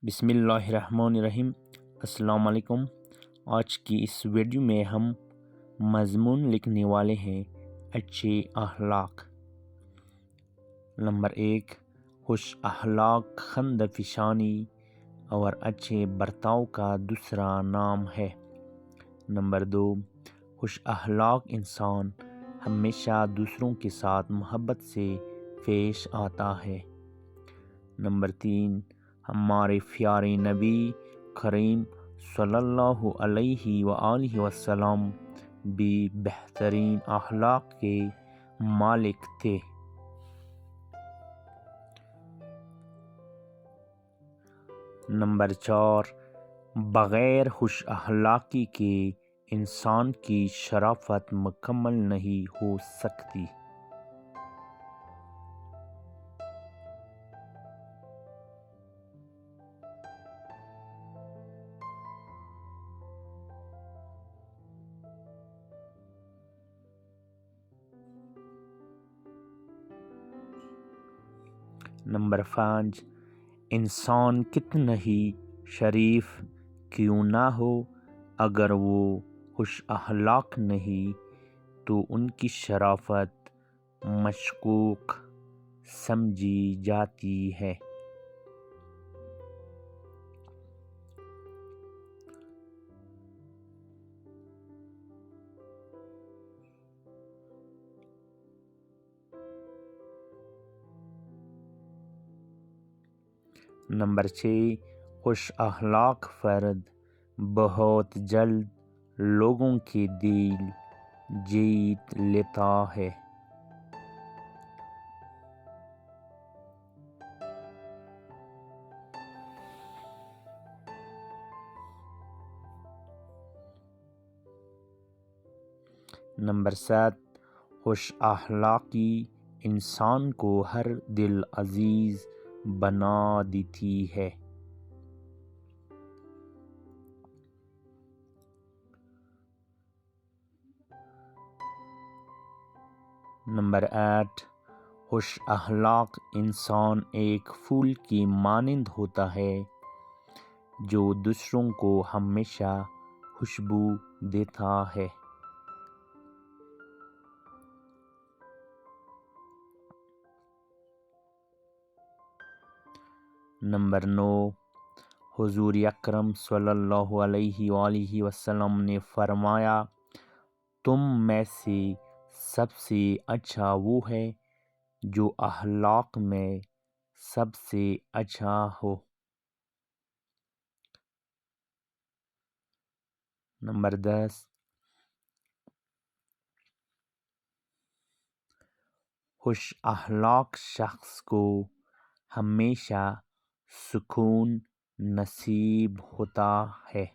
بسم اللہ الرحمن الرحیم۔ السلام علیکم۔ آج کی اس ویڈیو میں ہم مضمون لکھنے والے ہیں اچھے اخلاق۔ نمبر 1، خوش اخلاق خند فشانی اور اچھے برتاؤ کا دوسرا نام ہے۔ نمبر 2، خوش اخلاق انسان ہمیشہ دوسروں کے ساتھ محبت سے پیش آتا ہے۔ نمبر 3، ہمارے پیارے نبی کریم صلی اللہ علیہ وآلہ وسلم بھی بہترین اخلاق کے مالک تھے۔ نمبر 4، بغیر خوش اخلاقی کے انسان کی شرافت مکمل نہیں ہو سکتی۔ نمبر 5، انسان کتنا ہی شریف کیوں نہ ہو، اگر وہ خوش اخلاق نہیں تو ان کی شرافت مشکوک سمجھی جاتی ہے۔ نمبر 6، خوش اخلاق فرد بہت جلد لوگوں کے دل جیت لیتا ہے۔ نمبر 7، خوش اخلاقی انسان کو ہر دل عزیز بنا دیتی ہے۔ نمبر 8، خوش اخلاق انسان ایک پھول کی مانند ہوتا ہے جو دوسروں کو ہمیشہ خوشبو دیتا ہے۔ نمبر 9، حضور اکرم صلی اللہ علیہ وآلہ وسلم نے فرمایا، تم میں سے سب سے اچھا وہ ہے جو اخلاق میں سب سے اچھا ہو۔ نمبر 10، خوش اخلاق شخص کو ہمیشہ سکون نصیب ہوتا ہے۔